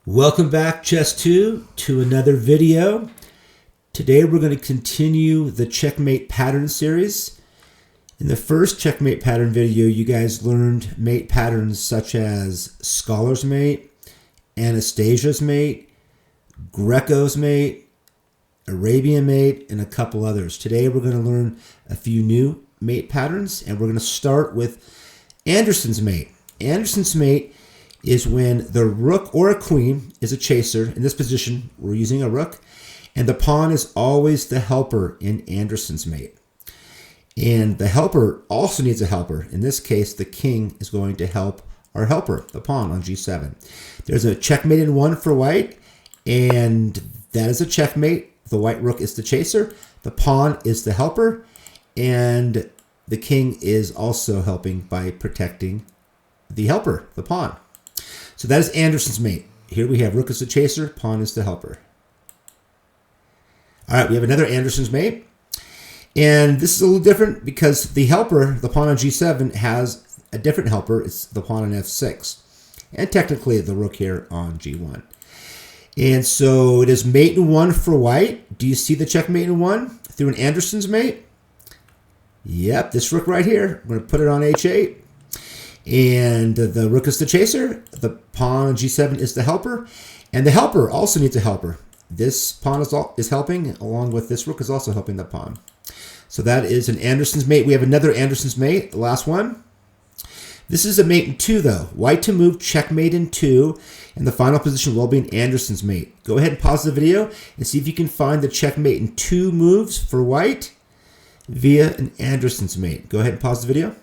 Welcome back, Chess2, to another video. Today we're going to continue the Checkmate pattern series. In the first Checkmate pattern video, you guys learned mate patterns such as Scholar's Mate, Anastasia's Mate, Greco's Mate, Arabian Mate, and a couple others. Today we're going to learn a few new mate patterns, and we're going to start with Anderssen's Mate. Anderssen's Mate is when the rook or a queen is a chaser. In this position, we're using a rook, and the pawn is always the helper in Anderssen's Mate. And the helper also needs a helper. In this case, the king is going to help our helper, the pawn, on g7. There's a checkmate in 1 for white, and that is a checkmate. The white rook is the chaser, the pawn is the helper, and the king is also helping by protecting the helper, the pawn. So that is Anderssen's Mate. Here we have rook is the chaser, pawn is the helper. All right, we have another Anderssen's Mate. And this is a little different because the helper, the pawn on g7, has a different helper. It's the pawn on f6. And technically the rook here on g1. And so it is mate in 1 for white. Do you see the checkmate in 1 through an Anderssen's Mate? Yep, this rook right here. I'm going to put it on h8. And the rook is the chaser, the pawn on g7 is the helper, and the helper also needs a helper. This pawn is helping, along with this rook is also helping the pawn. So that is an Anderssen's Mate. We have another Anderssen's Mate, the last one. This is a mate in 2, though. White to move, checkmate in 2, and the final position will be an Anderssen's Mate. Go ahead and pause the video and see if you can find the checkmate in 2 moves for white via an Anderssen's Mate. Go ahead and pause the video.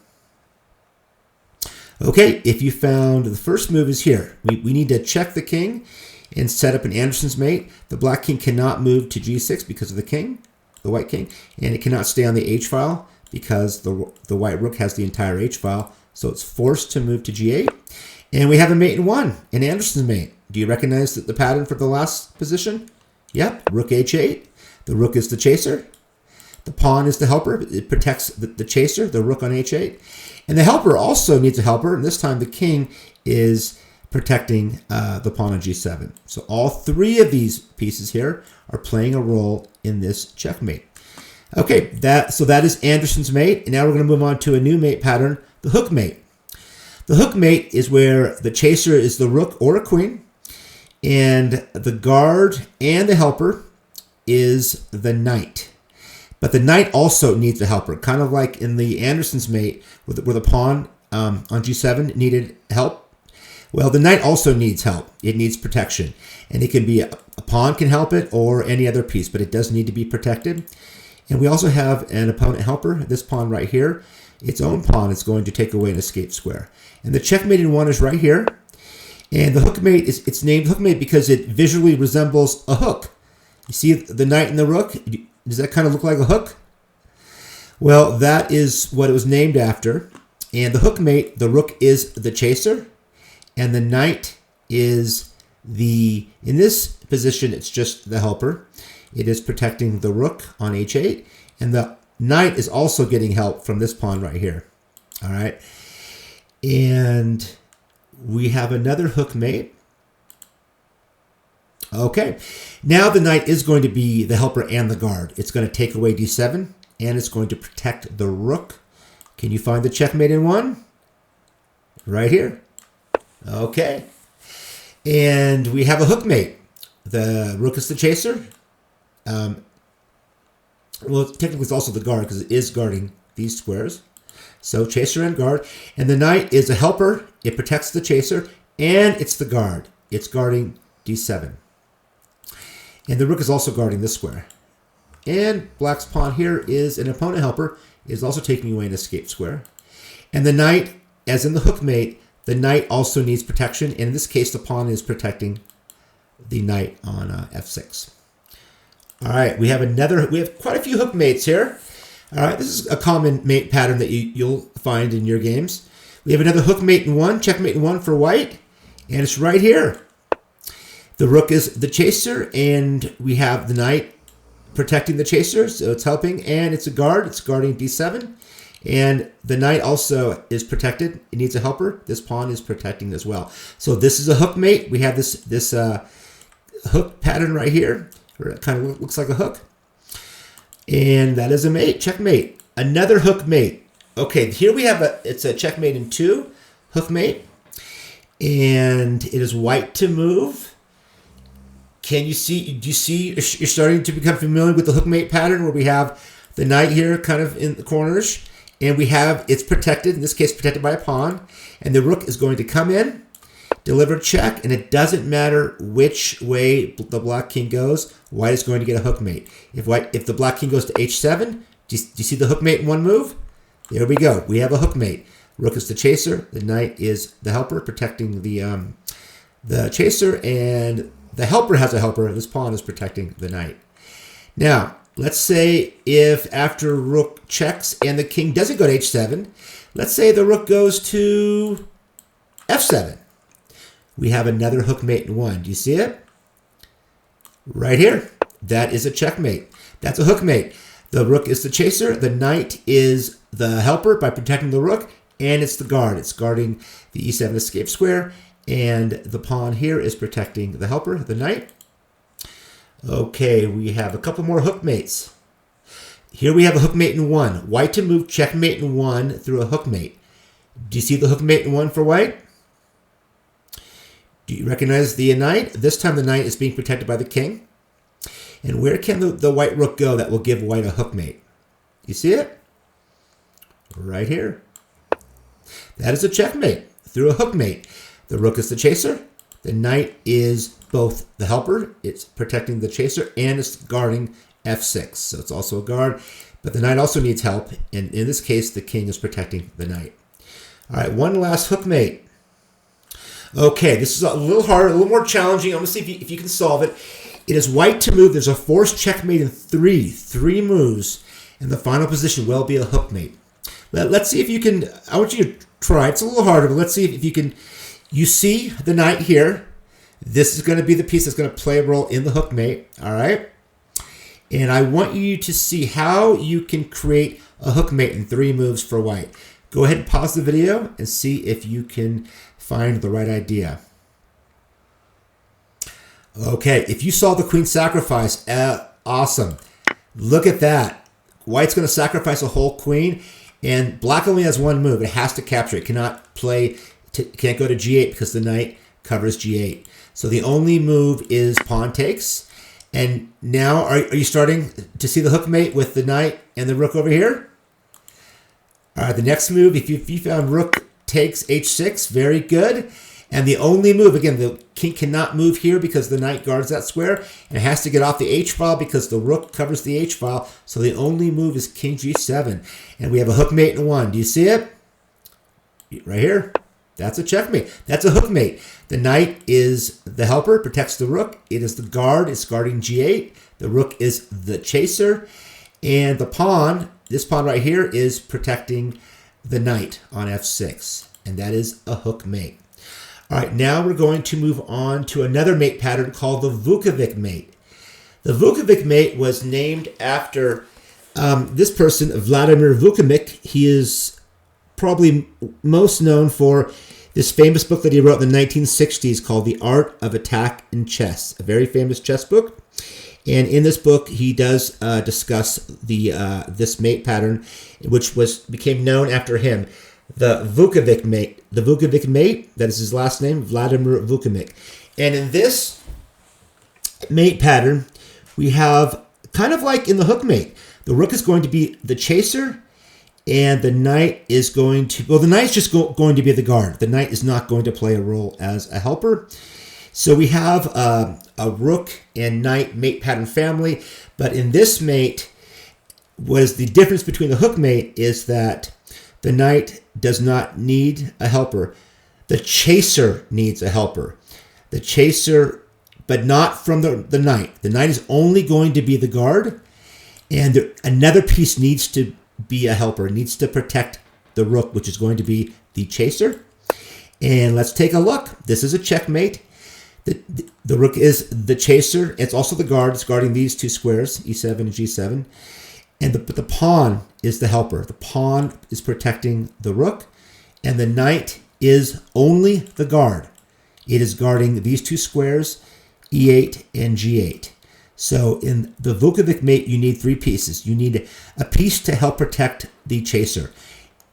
Okay, if you found the first move is here. We need to check the king and set up an Anderssen's Mate. The black king cannot move to g6 because of the king, the white king, and it cannot stay on the h file because the white rook has the entire h file, so it's forced to move to g8. And we have a mate in 1, an Anderssen's Mate. Do you recognize the pattern for the last position? Yep, rook h8. The rook is the chaser. The pawn is the helper. It protects the chaser, the rook on h8. And the helper also needs a helper, and this time the king is protecting the pawn on g7. So all 3 of these pieces here are playing a role in this checkmate. Okay, so that is Anderssen's Mate, and now we're going to move on to a new mate pattern, the hook mate. The hook mate is where the chaser is the rook or a queen, and the guard and the helper is the knight. But the knight also needs a helper, kind of like in the Anderssen's Mate where the pawn on g7 needed help. Well, the knight also needs help. It needs protection. And it can be a pawn can help it or any other piece, but it does need to be protected. And we also have an opponent helper, this pawn right here. Its own pawn is going to take away an escape square. And the checkmate in 1 is right here. And the hook mate, it's named hook mate because it visually resembles a hook. You see the knight and the rook? Does that kind of look like a hook? Well, that is what it was named after. And the hook mate, the rook is the chaser, and the knight is in this position, it's just the helper. It is protecting the rook on h8, and the knight is also getting help from this pawn right here. All right. And we have another hook mate. Okay, now the knight is going to be the helper and the guard. It's going to take away d7, and it's going to protect the rook. Can you find the checkmate in 1? Right here. Okay. And we have a hook mate. The rook is the chaser. Well, technically it's also the guard because it is guarding these squares. So chaser and guard. And the knight is a helper. It protects the chaser, and it's the guard. It's guarding d7. And the rook is also guarding this square. And black's pawn here is an opponent helper, is also taking away an escape square. And the knight, as in the hook mate, the knight also needs protection. And in this case, the pawn is protecting the knight on f6. All right, we have quite a few hook mates here. All right, this is a common mate pattern that you'll find in your games. We have another hook mate in 1, checkmate in 1 for white, and it's right here. The rook is the chaser, and we have the knight protecting the chaser, so it's helping, and it's a guard. It's guarding d7, And the knight also is protected. It needs a helper. This pawn is protecting as well. So this is a hook mate. We have this hook pattern right here. It kind of looks like a hook. And that is a mate. Checkmate. Another hook mate. Okay, here we have it's a checkmate in 2. Hook mate. And it is white to move. Can you see? Do you see? You're starting to become familiar with the hook mate pattern where we have the knight here kind of in the corners. And we have, it's protected, in this case protected by a pawn. And the rook is going to come in, deliver check, and it doesn't matter which way the black king goes, white is going to get a hook mate. If the black king goes to h7, do you see the hook mate in one move? There we go. We have a hook mate. Rook is the chaser. The knight is the helper, protecting the chaser, and the helper has a helper. This pawn is protecting the knight. Now, let's say if after rook checks and the king doesn't go to h7, let's say the rook goes to f7. We have another hook mate in 1. Do you see it? Right here. That is a checkmate. That's a hook mate. The rook is the chaser. The knight is the helper by protecting the rook. And it's the guard. It's guarding the e7 escape square. And the pawn here is protecting the helper, the knight. Okay, we have a couple more hook mates. Here we have a hook mate in 1. White to move checkmate in 1 through a hook mate. Do you see the hook mate in 1 for white? Do you recognize the knight? This time the knight is being protected by the king. And where can the white rook go that will give white a hook mate? You see it? Right here. That is a checkmate through a hook mate. The rook is the chaser. The knight is both the helper. It's protecting the chaser and it's guarding f6. So it's also a guard. But the knight also needs help. And in this case, the king is protecting the knight. All right, one last hook mate. Okay, this is a little harder, a little more challenging. I'm going to see if you can solve it. It is white to move. There's a forced checkmate in 3 moves. And the final position will be a hook mate. Let's see if you can, I want you to try. It's a little harder, but let's see if you can. You see the knight here. This is going to be the piece that's going to play a role in the hook mate. All right. And I want you to see how you can create a hook mate in 3 moves for white. Go ahead and pause the video and see if you can find the right idea. Okay, if you saw the queen sacrifice, awesome. Look at that. White's going to sacrifice a whole queen, and black only has 1 move. It has to capture it. Can't go to g8 because the knight covers g8. So the only move is pawn takes. And now, are you starting to see the hook mate with the knight and the rook over here? All right, the next move, if you found rook takes h6, very good. And the only move, again, the king cannot move here because the knight guards that square, and it has to get off the h-file because the rook covers the h-file. So the only move is king g7. And we have a hook mate in 1. Do you see it? Right here. That's a checkmate. That's a hook mate. The knight is the helper, protects the rook. It is the guard. It's guarding g8. The rook is the chaser. And the pawn, this pawn right here, is protecting the knight on f6. And that is a hook mate. All right, now we're going to move on to another mate pattern called the Vukovic mate. The Vukovic mate was named after this person, Vladimir Vukovic. He is probably most known for this famous book that he wrote in the 1960s called The Art of Attack in Chess, a very famous chess book. And in this book, he does discuss this mate pattern, which became known after him, the Vukovic mate. The Vukovic mate, that is his last name, Vladimir Vukovic. And in this mate pattern, we have kind of like in the hook mate. The rook is going to be the chaser, and the knight is going to, well, the knight's just going to be the guard. The knight is not going to play a role as a helper. So we have a rook and knight mate pattern family, but in this mate, what is the difference between the hook mate is that the knight does not need a helper. The chaser needs a helper. The chaser, but not from the knight. The knight is only going to be the guard, and another piece needs to be a helper, needs to protect the rook, which is going to be the chaser. And let's take a look. This is a checkmate. The rook is the chaser. It's also the guard. It's guarding these 2 squares, e7 and g7. And the pawn is the helper. The pawn is protecting the rook, and the knight is only the guard. It is guarding these two squares, e8 and g8. So in the Vukovic mate, you need 3 pieces. You need a piece to help protect the chaser.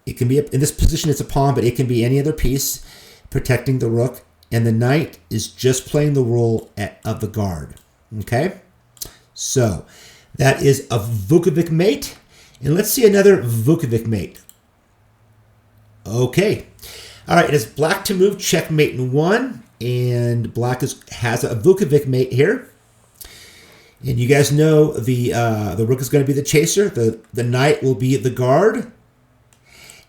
It can be, in this position, it's a pawn, but it can be any other piece protecting the rook. And the knight is just playing the role of the guard. Okay? So that is a Vukovic mate. And let's see another Vukovic mate. Okay. All right, it is black to move, checkmate in 1. And black has a Vukovic mate here. And you guys know the rook is going to be the chaser. The knight will be the guard.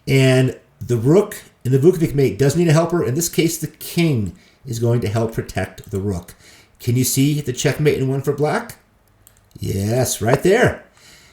And the rook in the Vukovic mate does need a helper. In this case, the king is going to help protect the rook. Can you see the checkmate in 1 for black? Yes, right there.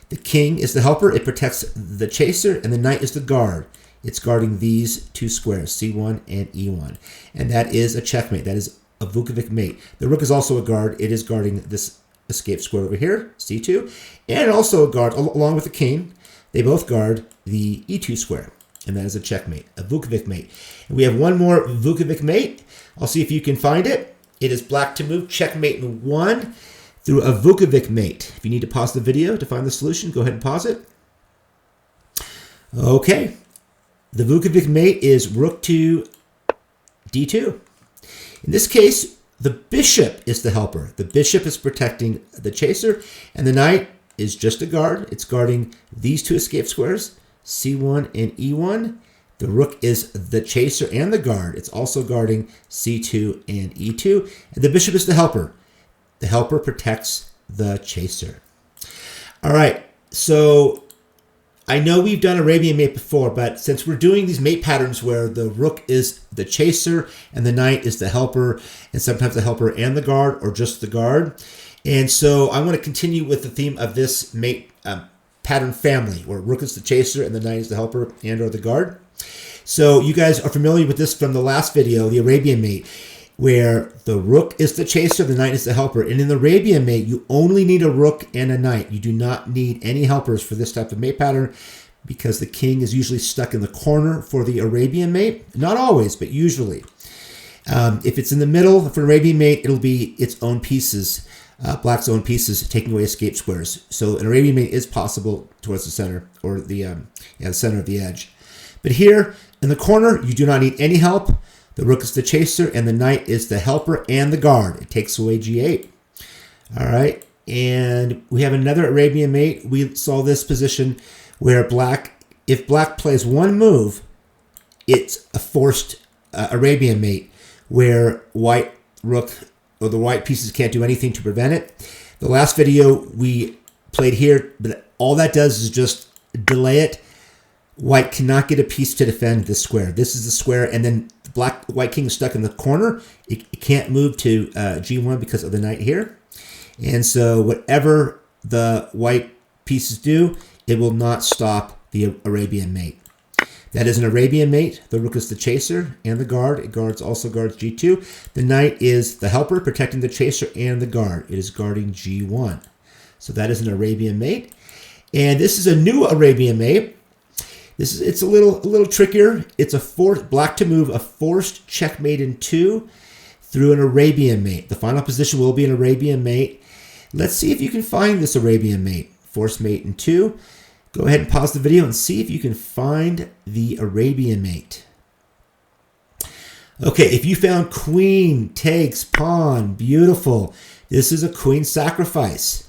The king is the helper. It protects the chaser, and the knight is the guard. It's guarding these 2 squares, c1 and e1. And that is a checkmate. That is a Vukovic mate. The rook is also a guard. It is guarding this escape square over here, c2, and also a guard, along with the king. They both guard the e2 square, and that is a checkmate, a Vukovic mate. And we have one more Vukovic mate. I'll see if you can find it. It is black to move, checkmate in 1 through a Vukovic mate. If you need to pause the video to find the solution, go ahead and pause it. Okay. The Vukovic mate is rook to d2. In this case, the bishop is the helper. The bishop is protecting the chaser, and the knight is just a guard. It's guarding these 2 escape squares, c1 and e1. The rook is the chaser and the guard. It's also guarding c2 and e2. And the bishop is the helper. The helper protects the chaser. All right, so I know we've done Arabian mate before, but since we're doing these mate patterns where the rook is the chaser and the knight is the helper, and sometimes the helper and the guard, or just the guard. And so I want to continue with the theme of this mate pattern family, where rook is the chaser and the knight is the helper and or the guard. So you guys are familiar with this from the last video, the Arabian mate, where the rook is the chaser, the knight is the helper. And in the Arabian mate, you only need a rook and a knight. You do not need any helpers for this type of mate pattern, because the king is usually stuck in the corner for the Arabian mate. Not always, but usually. If it's in the middle for an Arabian mate, it'll be its own pieces, black's own pieces, taking away escape squares. So an Arabian mate is possible towards the center, or the center of the edge. But here in the corner, you do not need any help. The rook is the chaser, and the knight is the helper and the guard. It takes away g8. All right, and we have another Arabian mate. We saw this position where if black plays one move, it's a forced Arabian mate, where white rook or the white pieces can't do anything to prevent it. The last video we played here, but all that does is just delay it. White cannot get a piece to defend this square. This is the square, and then the white king is stuck in the corner. It can't move to g1 because of the knight here. And so whatever the white pieces do, it will not stop the Arabian mate. That is an Arabian mate. The rook is the chaser and the guard. It also guards g2. The knight is the helper, protecting the chaser and the guard. It is guarding g1. So that is an Arabian mate. And this is a new Arabian mate. It's a little trickier. It's black to move, a forced checkmate in 2 through an Arabian mate. The final position will be an Arabian mate. Let's see if you can find this Arabian mate. Forced mate in 2. Go ahead and pause the video and see if you can find the Arabian mate. Okay, if you found queen takes pawn, beautiful. This is a queen sacrifice.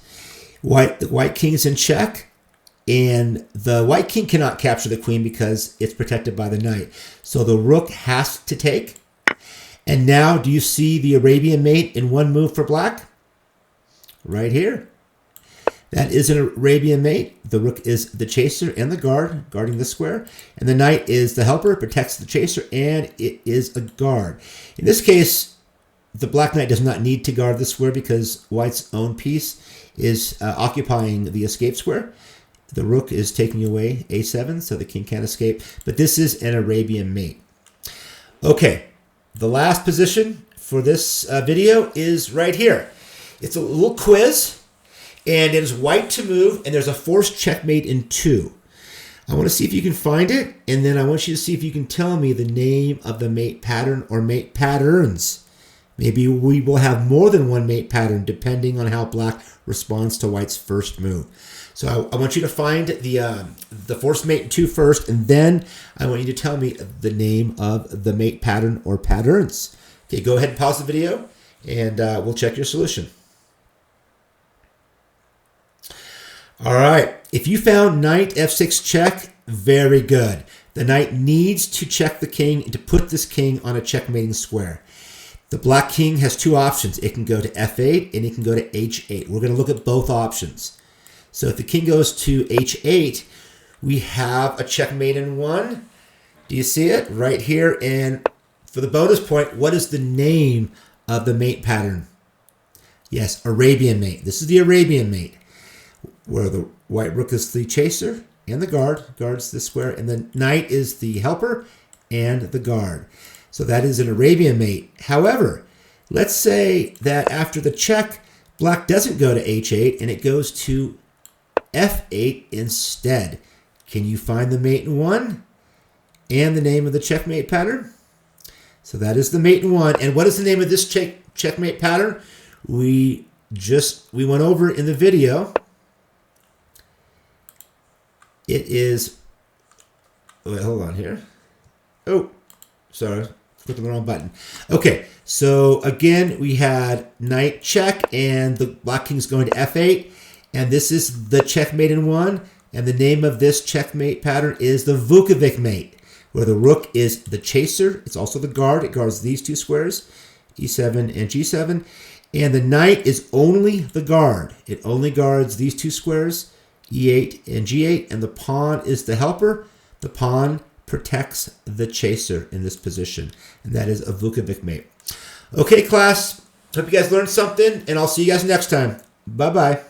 The white king is in check. And the white king cannot capture the queen because it's protected by the knight. So the rook has to take. And now, do you see the Arabian mate in one move for black? Right here. That is an Arabian mate. The rook is the chaser and the guard, guarding the square. And the knight is the helper, protects the chaser, and it is a guard. In this case, the black knight does not need to guard the square because white's own piece is occupying the escape square. The rook is taking away a7, so the king can't escape. But this is an Arabian mate. Okay, the last position for this video is right here. It's a little quiz, And it is white to move, and there's a forced checkmate in 2. I want to see if you can find it, and then I want you to see if you can tell me the name of the mate pattern or mate patterns. Maybe we will have more than one mate pattern depending on how black responds to white's first move. So I want you to find the forced mate in 2 first, and then I want you to tell me the name of the mate pattern or patterns. Okay, go ahead and pause the video, and we'll check your solution. All right, if you found knight f6 check, very good. The knight needs to check the king and to put this king on a checkmating square. The black king has 2 options. It can go to f8 and it can go to h8. We're going to look at both options. So if the king goes to h8, we have a checkmate in 1. Do you see it? Right here. And for the bonus point, what is the name of the mate pattern? Yes, Arabian mate. This is the Arabian mate, where the white rook is the chaser and the guard, guards the square, and the knight is the helper and the guard. So that is an Arabian mate. However, let's say that after the check, black doesn't go to h8 and it goes to f8 instead. Can you find the mate in 1 and the name of the checkmate pattern? So that is the mate in 1. And what is the name of this checkmate pattern? We went over it in the video. It is, wait, hold on here. Oh, sorry, clicked on the wrong button. Okay, so again, we had knight check, and the black king's going to f8, and this is the checkmate in 1, and the name of this checkmate pattern is the Vukovic mate, where the rook is the chaser. It's also the guard. It guards these 2 squares, e7 and g7, and the knight is only the guard. It only guards these 2 squares, e8 and g8, and the pawn is the helper. The pawn protects the chaser in this position, and that is a Vukovic mate. Okay, class, hope you guys learned something, and I'll see you guys next time. Bye-bye.